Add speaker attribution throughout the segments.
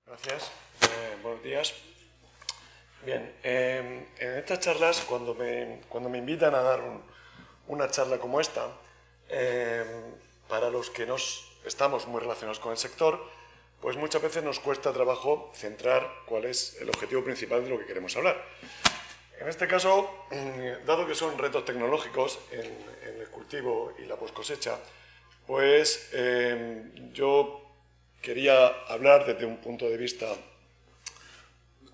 Speaker 1: Gracias. Buenos días. Bien, en estas charlas, cuando me invitan a dar una charla como esta, para los que estamos muy relacionados con el sector, pues muchas veces nos cuesta trabajo centrar cuál es el objetivo principal de lo que queremos hablar. En este caso, dado que son retos tecnológicos en el cultivo y la post-cosecha, pues yo quería hablar desde un punto de vista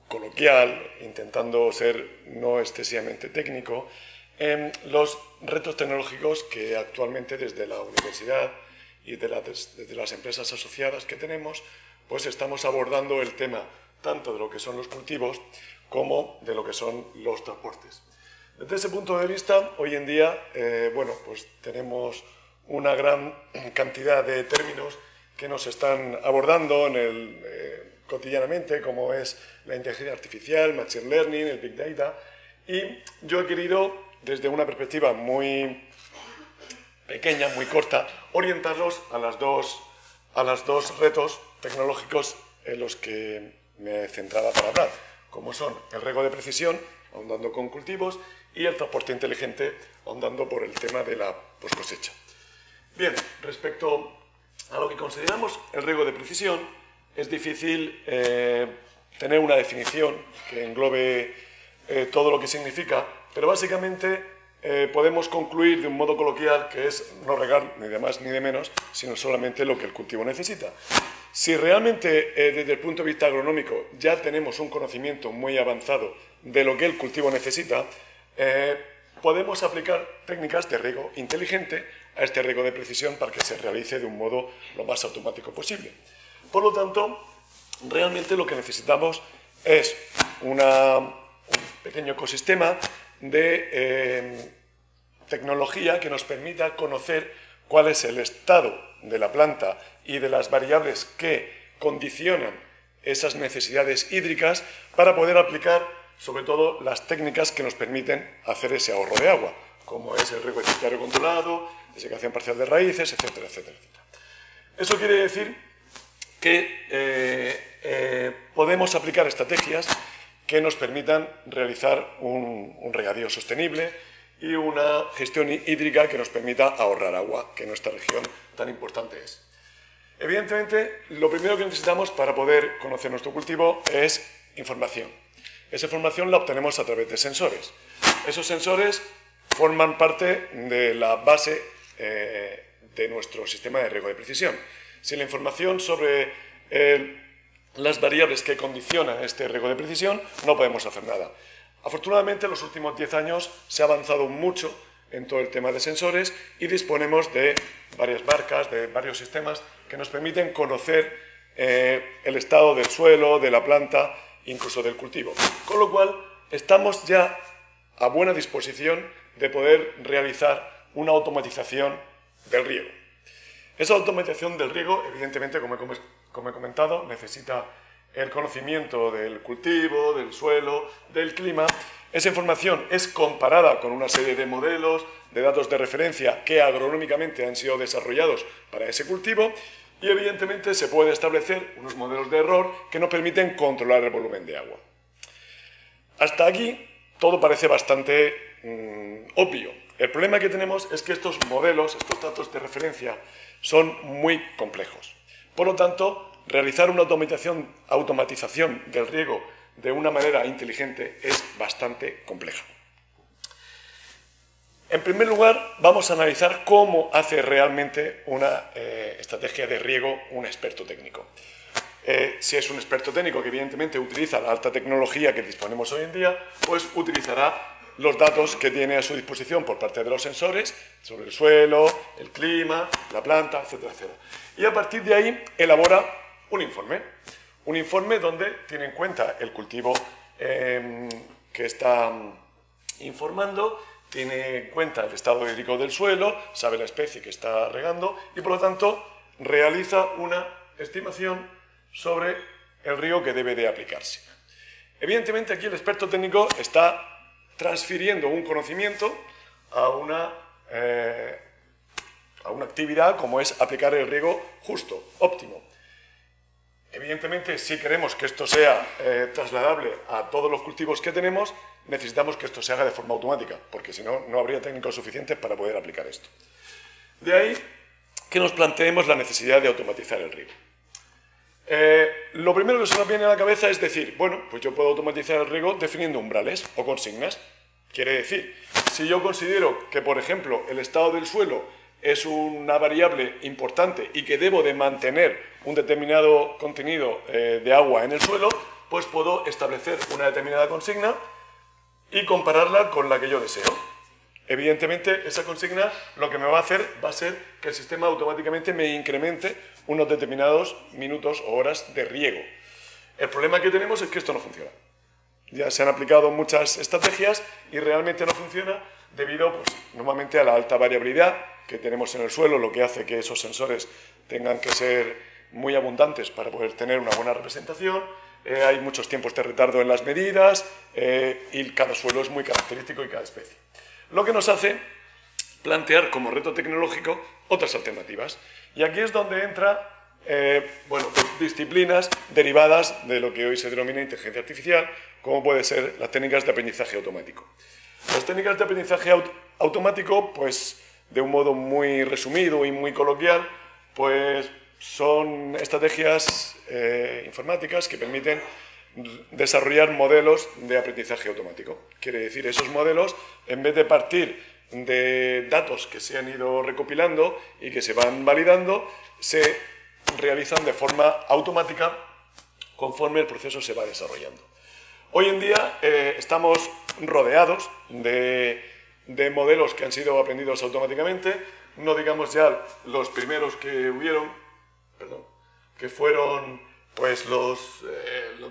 Speaker 1: coloquial, intentando ser no excesivamente técnico, en los retos tecnológicos que actualmente desde la universidad y desde las empresas asociadas que tenemos, pues estamos abordando el tema tanto de lo que son los cultivos como de lo que son los transportes. Desde ese punto de vista, hoy en día, pues tenemos una gran cantidad de términos que nos están abordando cotidianamente, como es la inteligencia artificial, machine learning, el big data, y yo he querido, desde una perspectiva muy pequeña, muy corta, orientarlos a los dos retos tecnológicos en los que me centraba para hablar, como son el riego de precisión, ahondando con cultivos, y el transporte inteligente, ahondando por el tema de la post-cosecha. Bien, respecto a lo que consideramos el riego de precisión, es difícil tener una definición que englobe todo lo que significa, pero básicamente podemos concluir de un modo coloquial que es no regar ni de más ni de menos, sino solamente lo que el cultivo necesita. Si realmente desde el punto de vista agronómico ya tenemos un conocimiento muy avanzado de lo que el cultivo necesita, podemos aplicar técnicas de riego inteligente a este riego de precisión para que se realice de un modo lo más automático posible. Por lo tanto, realmente lo que necesitamos es un pequeño ecosistema de tecnología que nos permita conocer cuál es el estado de la planta y de las variables que condicionan esas necesidades hídricas para poder aplicar sobre todo las técnicas que nos permiten hacer ese ahorro de agua, como es el riego deficitario controlado, desecación parcial de raíces, etcétera, etcétera, etcétera. Eso quiere decir que podemos aplicar estrategias que nos permitan realizar un regadío sostenible y una gestión hídrica que nos permita ahorrar agua, que en nuestra región tan importante es. Evidentemente, lo primero que necesitamos para poder conocer nuestro cultivo es información. Esa información la obtenemos a través de sensores. Esos sensores forman parte de la base de nuestro sistema de riego de precisión. Sin la información sobre las variables que condicionan este riego de precisión, no podemos hacer nada. Afortunadamente, en los últimos 10 años se ha avanzado mucho en todo el tema de sensores y disponemos de varias marcas, de varios sistemas que nos permiten conocer el estado del suelo, de la planta, incluso del cultivo. Con lo cual, estamos ya a buena disposición de poder realizar una automatización del riego. Esa automatización del riego, evidentemente, como he comentado, necesita el conocimiento del cultivo, del suelo, del clima. Esa información es comparada con una serie de modelos, de datos de referencia que agronómicamente han sido desarrollados para ese cultivo y evidentemente se puede establecer unos modelos de error que nos permiten controlar el volumen de agua. Hasta aquí todo parece bastante obvio. El problema que tenemos es que estos modelos, estos datos de referencia, son muy complejos. Por lo tanto, realizar una automatización del riego de una manera inteligente es bastante compleja. En primer lugar, vamos a analizar cómo hace realmente una estrategia de riego un experto técnico. Si es un experto técnico que evidentemente utiliza la alta tecnología que disponemos hoy en día, pues utilizará los datos que tiene a su disposición por parte de los sensores sobre el suelo, el clima, la planta, etcétera, etcétera. Y a partir de ahí elabora un informe donde tiene en cuenta el cultivo que está informando, tiene en cuenta el estado hídrico del suelo, sabe la especie que está regando y por lo tanto realiza una estimación sobre el riego que debe de aplicarse. Evidentemente aquí el experto técnico está transfiriendo un conocimiento a una actividad como es aplicar el riego justo, óptimo. Evidentemente, si queremos que esto sea trasladable a todos los cultivos que tenemos, necesitamos que esto se haga de forma automática, porque si no, no habría técnicos suficientes para poder aplicar esto. De ahí que nos planteemos la necesidad de automatizar el riego. Lo primero que se nos viene a la cabeza es decir, bueno, pues yo puedo automatizar el riego definiendo umbrales o consignas. Quiere decir, si yo considero que, por ejemplo, el estado del suelo es una variable importante y que debo de mantener un determinado contenido de agua en el suelo, pues puedo establecer una determinada consigna y compararla con la que yo deseo. Evidentemente, esa consigna lo que me va a hacer va a ser que el sistema automáticamente me incremente unos determinados minutos o horas de riego. El problema que tenemos es que esto no funciona. Ya se han aplicado muchas estrategias y realmente no funciona debido, pues, normalmente a la alta variabilidad que tenemos en el suelo, lo que hace que esos sensores tengan que ser muy abundantes para poder tener una buena representación. Hay muchos tiempos de retardo en las medidas y cada suelo es muy característico y cada especie. Lo que nos hace plantear como reto tecnológico otras alternativas. Y aquí es donde entra pues disciplinas derivadas de lo que hoy se denomina inteligencia artificial, como puede ser las técnicas de aprendizaje automático. Las técnicas de aprendizaje automático, pues de un modo muy resumido y muy coloquial, pues son estrategias informáticas que permiten desarrollar modelos de aprendizaje automático. Quiere decir, esos modelos, en vez de partir de datos que se han ido recopilando y que se van validando, se realizan de forma automática conforme el proceso se va desarrollando. Hoy en día estamos rodeados de modelos que han sido aprendidos automáticamente, no digamos ya los primeros que hubieron, que fueron pues lo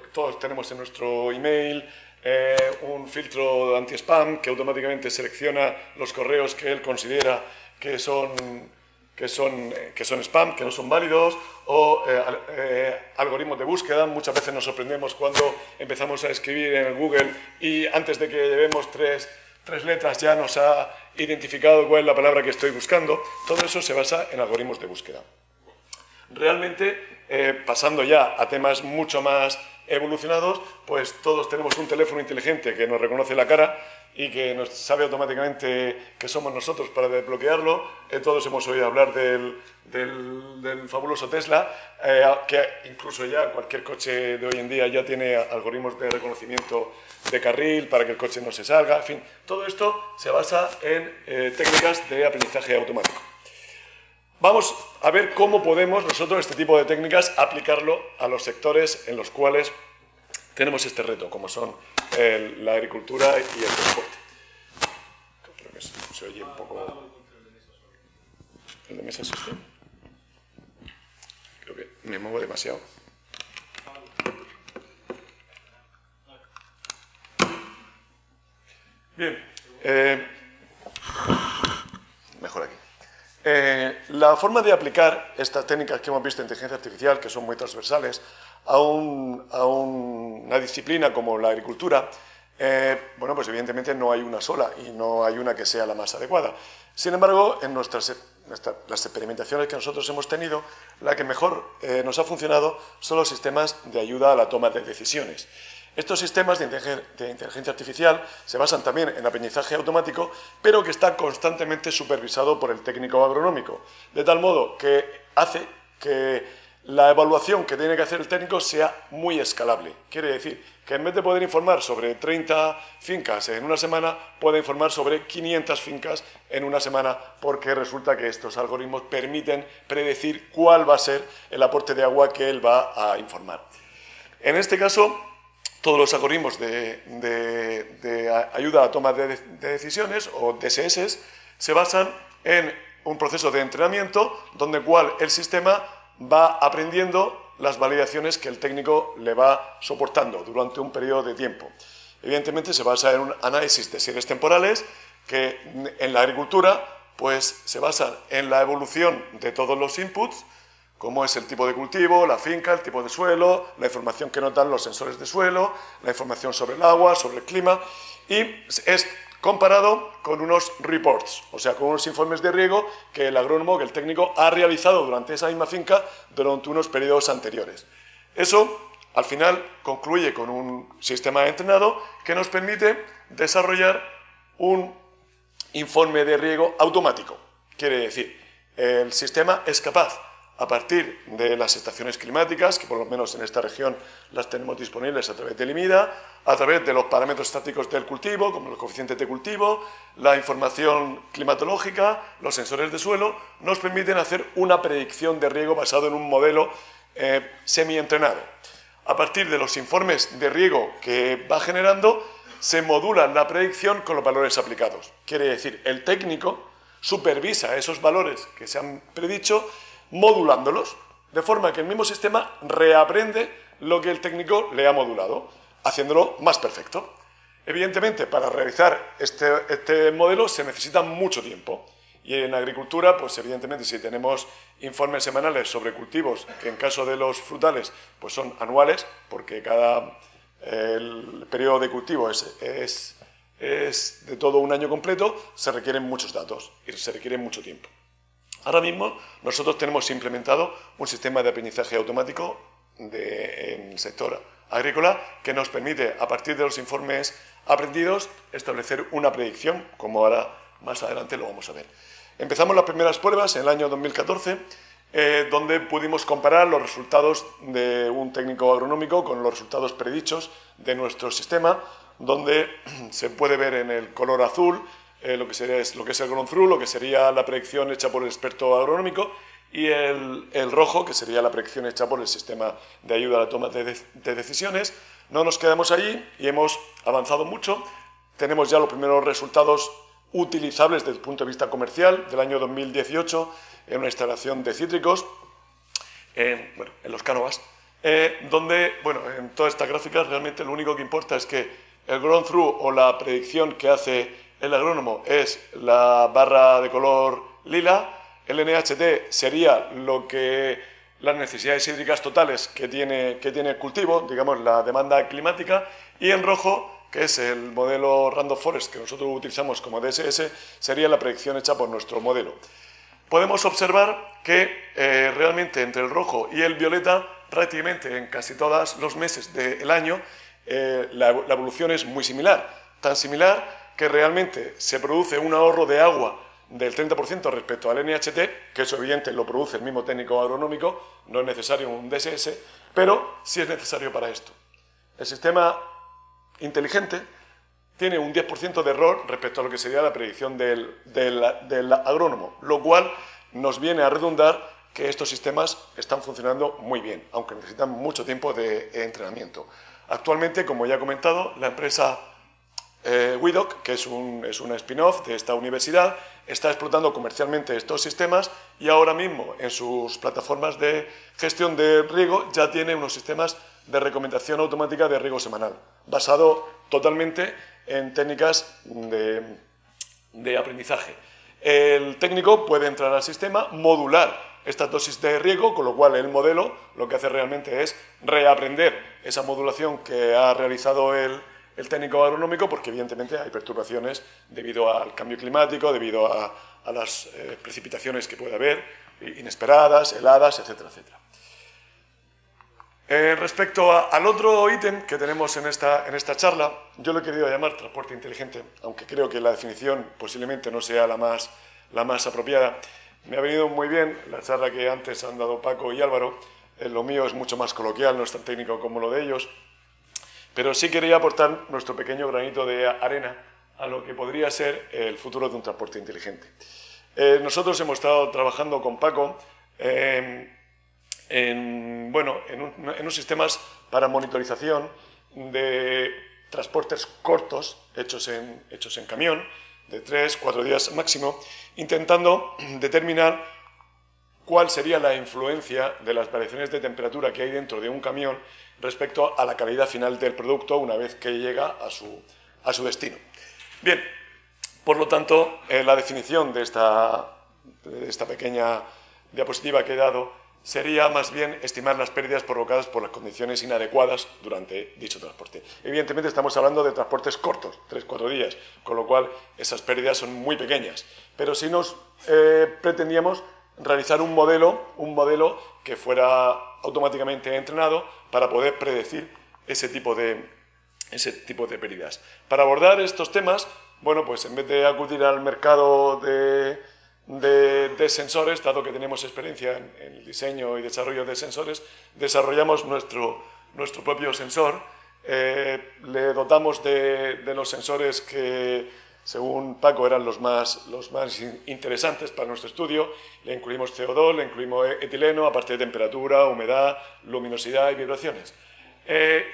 Speaker 1: que todos tenemos en nuestro email, un filtro anti-spam que automáticamente selecciona los correos que él considera que son spam, que no son válidos, o algoritmos de búsqueda. Muchas veces nos sorprendemos cuando empezamos a escribir en el Google y antes de que llevemos tres letras ya nos ha identificado cuál es la palabra que estoy buscando. Todo eso se basa en algoritmos de búsqueda. Realmente, pasando ya a temas mucho más evolucionados, pues todos tenemos un teléfono inteligente que nos reconoce la cara y que nos sabe automáticamente que somos nosotros para desbloquearlo. Todos hemos oído hablar del fabuloso Tesla, que incluso ya cualquier coche de hoy en día ya tiene algoritmos de reconocimiento de carril para que el coche no se salga. En fin, todo esto se basa en técnicas de aprendizaje automático. Vamos a ver cómo podemos nosotros este tipo de técnicas aplicarlo a los sectores en los cuales tenemos este reto, como son la agricultura y el transporte. Creo que se oye un poco... ¿El de mesa es este? Creo que me muevo demasiado. Bien. Mejor aquí. La forma de aplicar estas técnicas que hemos visto en inteligencia artificial, que son muy transversales, a una disciplina como la agricultura, bueno, pues evidentemente no hay una sola y no hay una que sea la más adecuada. Sin embargo, en las experimentaciones que nosotros hemos tenido, la que mejor nos ha funcionado son los sistemas de ayuda a la toma de decisiones. Estos sistemas de inteligencia artificial se basan también en aprendizaje automático, pero que está constantemente supervisado por el técnico agronómico, de tal modo que hace que la evaluación que tiene que hacer el técnico sea muy escalable. Quiere decir que en vez de poder informar sobre 30 fincas en una semana, puede informar sobre 500 fincas en una semana, porque resulta que estos algoritmos permiten predecir cuál va a ser el aporte de agua que él va a informar. En este caso, todos los algoritmos de ayuda a la toma de decisiones, o DSS, se basan en un proceso de entrenamiento donde el sistema va aprendiendo las validaciones que el técnico le va soportando durante un periodo de tiempo. Evidentemente se basa en un análisis de series temporales que en la agricultura pues, se basan en la evolución de todos los inputs, como es el tipo de cultivo, la finca, el tipo de suelo, la información que nos dan los sensores de suelo, la información sobre el agua, sobre el clima, y es comparado con unos reports, o sea, con unos informes de riego que el agrónomo, que el técnico, ha realizado durante esa misma finca durante unos periodos anteriores. Eso, al final, concluye con un sistema entrenado que nos permite desarrollar un informe de riego automático. Quiere decir, el sistema es capaz, a partir de las estaciones climáticas, que por lo menos en esta región las tenemos disponibles a través del IMIDA, a través de los parámetros estáticos del cultivo, como los coeficientes de cultivo, la información climatológica, los sensores de suelo, nos permiten hacer una predicción de riego basado en un modelo semi-entrenado. A partir de los informes de riego que va generando, se modula la predicción con los valores aplicados. Quiere decir, el técnico supervisa esos valores que se han predicho, modulándolos, de forma que el mismo sistema reaprende lo que el técnico le ha modulado, haciéndolo más perfecto. Evidentemente, para realizar este modelo se necesita mucho tiempo. Y en agricultura, pues evidentemente, si tenemos informes semanales sobre cultivos, que en caso de los frutales pues son anuales, porque el periodo de cultivo es de todo un año completo, se requieren muchos datos y se requiere mucho tiempo. Ahora mismo nosotros tenemos implementado un sistema de aprendizaje automático en el sector agrícola que nos permite, a partir de los informes aprendidos, establecer una predicción, como ahora más adelante lo vamos a ver. Empezamos las primeras pruebas en el año 2014, donde pudimos comparar los resultados de un técnico agronómico con los resultados predichos de nuestro sistema, donde se puede ver en el color azul lo que es el ground through, lo que sería la predicción hecha por el experto agronómico, y el rojo, que sería la predicción hecha por el sistema de ayuda a la toma de decisiones. No nos quedamos allí y hemos avanzado mucho. Tenemos ya los primeros resultados utilizables desde el punto de vista comercial del año 2018 en una instalación de cítricos, en los cánovas, donde, en todas estas gráficas realmente lo único que importa es que el ground through o la predicción que hace el agrónomo es la barra de color lila, el NHT sería las necesidades hídricas totales que tiene el cultivo, digamos la demanda climática, y en rojo, que es el modelo Random Forest que nosotros utilizamos como DSS, sería la predicción hecha por nuestro modelo. Podemos observar que realmente entre el rojo y el violeta, prácticamente en casi todos los meses del año, la evolución es muy similar, tan similar que realmente se produce un ahorro de agua del 30% respecto al NHT, que eso evidente lo produce el mismo técnico agronómico, no es necesario un DSS, pero sí es necesario para esto. El sistema inteligente tiene un 10% de error respecto a lo que sería la predicción del agrónomo, lo cual nos viene a redundar que estos sistemas están funcionando muy bien, aunque necesitan mucho tiempo de entrenamiento. Actualmente, como ya he comentado, la empresa Widdock, que es una spin-off de esta universidad, está explotando comercialmente estos sistemas y ahora mismo en sus plataformas de gestión de riego ya tiene unos sistemas de recomendación automática de riego semanal, basado totalmente en técnicas de aprendizaje. El técnico puede entrar al sistema, modular estas dosis de riego, con lo cual el modelo lo que hace realmente es reaprender esa modulación que ha realizado el técnico agronómico, porque evidentemente hay perturbaciones debido al cambio climático, debido a las precipitaciones que puede haber, inesperadas, heladas, etcétera, etcétera. Respecto al otro ítem que tenemos en esta charla, yo lo he querido llamar transporte inteligente, aunque creo que la definición posiblemente no sea la más apropiada. Me ha venido muy bien la charla que antes han dado Paco y Álvaro. Lo mío es mucho más coloquial, no es tan técnico como lo de ellos, pero sí quería aportar nuestro pequeño granito de arena a lo que podría ser el futuro de un transporte inteligente. Nosotros hemos estado trabajando con Paco en unos sistemas para monitorización de transportes cortos hechos en camión, de 3-4 días máximo, intentando determinar cuál sería la influencia de las variaciones de temperatura que hay dentro de un camión respecto a la calidad final del producto una vez que llega a su destino. Bien, por lo tanto, la definición de esta pequeña diapositiva que he dado sería más bien estimar las pérdidas provocadas por las condiciones inadecuadas durante dicho transporte. Evidentemente estamos hablando de transportes cortos, 3-4 días, con lo cual esas pérdidas son muy pequeñas. Pero si nos pretendíamos realizar un modelo que fuera automáticamente entrenado para poder predecir ese tipo de pérdidas. Para abordar estos temas, bueno, pues en vez de acudir al mercado de sensores, dado que tenemos experiencia en el diseño y desarrollo de sensores, desarrollamos nuestro propio sensor. Le dotamos de los sensores que, según Paco, eran los más interesantes para nuestro estudio. Le incluimos CO2, le incluimos etileno, aparte de temperatura, humedad, luminosidad y vibraciones.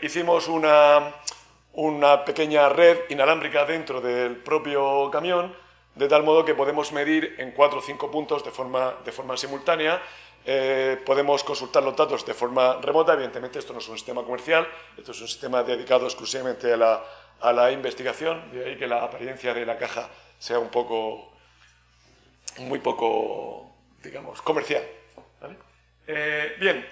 Speaker 1: Hicimos una pequeña red inalámbrica dentro del propio camión, de tal modo que podemos medir en 4 o 5 puntos de forma simultánea. Podemos consultar los datos de forma remota. Evidentemente esto no es un sistema comercial, esto es un sistema dedicado exclusivamente a la investigación, de ahí que la apariencia de la caja sea muy poco, digamos, comercial, ¿vale? Bien,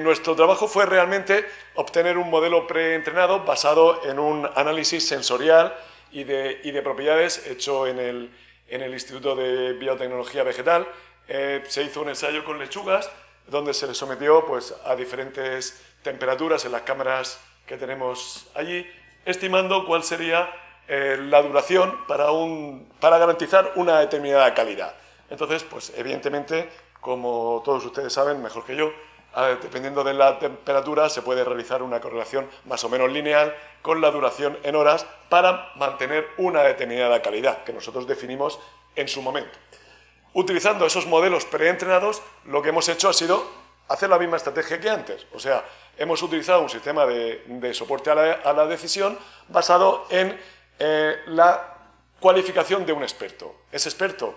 Speaker 1: nuestro trabajo fue realmente obtener un modelo preentrenado basado en un análisis sensorial y de propiedades hecho en el Instituto de Biotecnología Vegetal. Se hizo un ensayo con lechugas donde se les sometió, pues, a diferentes temperaturas en las cámaras que tenemos allí, estimando cuál sería la duración para garantizar una determinada calidad. Entonces, pues, evidentemente, como todos ustedes saben mejor que yo, dependiendo de la temperatura se puede realizar una correlación más o menos lineal con la duración en horas para mantener una determinada calidad que nosotros definimos en su momento. Utilizando esos modelos preentrenados, lo que hemos hecho ha sido hacer la misma estrategia que antes. O sea, hemos utilizado un sistema de soporte a la decisión basado en la cualificación de un experto. Ese experto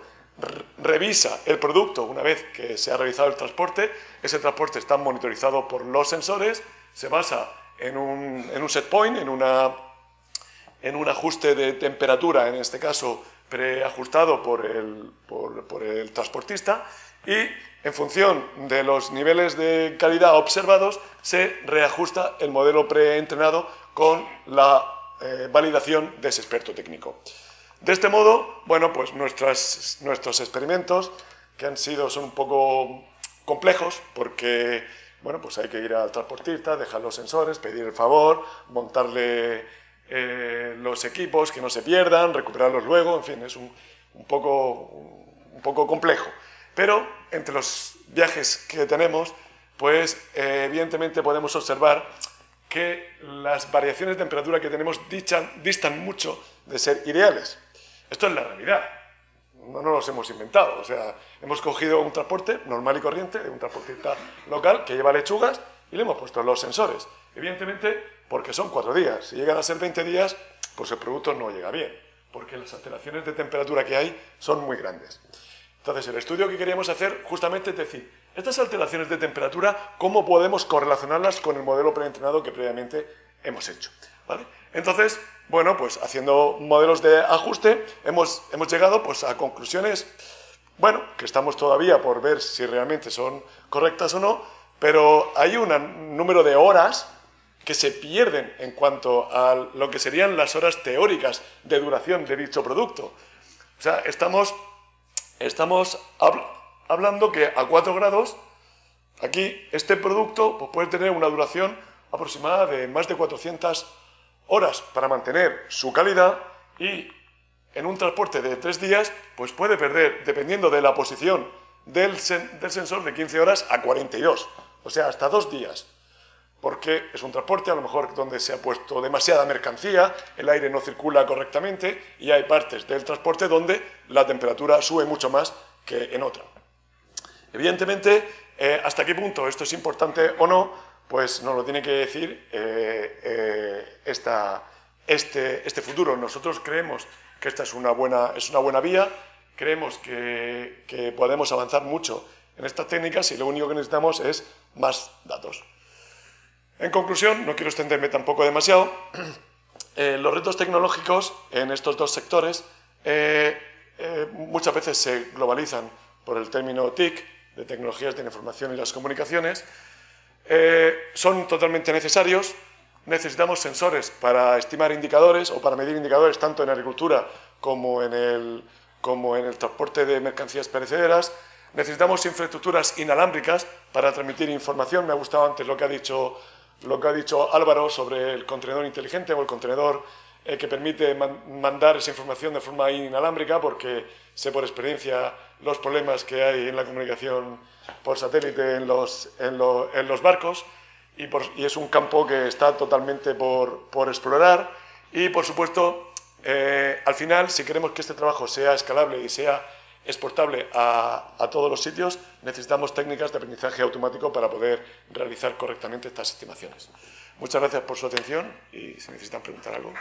Speaker 1: revisa el producto una vez que se ha realizado el transporte. Ese transporte está monitorizado por los sensores, se basa en un set point, en un ajuste de temperatura, en este caso preajustado por el transportista, y en función de los niveles de calidad observados se reajusta el modelo preentrenado con la validación de ese experto técnico. De este modo, bueno, pues nuestros experimentos, que son un poco complejos, porque, bueno, pues hay que ir al transportista, dejar los sensores, pedir el favor, montarle los equipos, que no se pierdan, recuperarlos luego, en fin, es un poco complejo. Pero entre los viajes que tenemos, pues evidentemente podemos observar que las variaciones de temperatura que tenemos distan mucho de ser ideales. Esto es la realidad, no nos los hemos inventado. O sea, hemos cogido un transporte normal y corriente, un transportista local que lleva lechugas y le hemos puesto los sensores. Evidentemente, porque son 4 días. Si llegan a ser 20 días, pues el producto no llega bien, porque las alteraciones de temperatura que hay son muy grandes. Entonces, el estudio que queríamos hacer justamente es decir, estas alteraciones de temperatura, ¿cómo podemos correlacionarlas con el modelo preentrenado que previamente hemos hecho? ¿Vale? Entonces, bueno, pues haciendo modelos de ajuste, hemos llegado, pues, a conclusiones, bueno, que estamos todavía por ver si realmente son correctas o no, pero hay un número de horas que se pierden en cuanto a lo que serían las horas teóricas de duración de dicho producto. O sea, estamos hablando que a 4 grados, aquí este producto pues, puede tener una duración aproximada de más de 400 horas para mantener su calidad, y en un transporte de 3 días pues puede perder, dependiendo de la posición del sensor, de 15 horas a 42, o sea, hasta 2 días. Porque es un transporte a lo mejor donde se ha puesto demasiada mercancía, el aire no circula correctamente y hay partes del transporte donde la temperatura sube mucho más que en otra. Evidentemente, hasta qué punto esto es importante o no, pues nos lo tiene que decir este futuro. Nosotros creemos que esta es una buena vía, creemos que podemos avanzar mucho en estas técnicas y lo único que necesitamos es más datos. En conclusión, no quiero extenderme tampoco demasiado, los retos tecnológicos en estos dos sectores muchas veces se globalizan por el término TIC, de tecnologías de la información y las comunicaciones, son totalmente necesarios. Necesitamos sensores para estimar indicadores o para medir indicadores tanto en agricultura como en el transporte de mercancías perecederas. Necesitamos infraestructuras inalámbricas para transmitir información. Me ha gustado antes lo que ha dicho Álvaro sobre el contenedor inteligente o el contenedor que permite mandar esa información de forma inalámbrica, porque sé por experiencia los problemas que hay en la comunicación por satélite en los barcos, y es un campo que está totalmente por explorar. Y, por supuesto, al final, si queremos que este trabajo sea escalable y sea exportable a todos los sitios, necesitamos técnicas de aprendizaje automático para poder realizar correctamente estas estimaciones. Muchas gracias por su atención y si necesitan preguntar algo.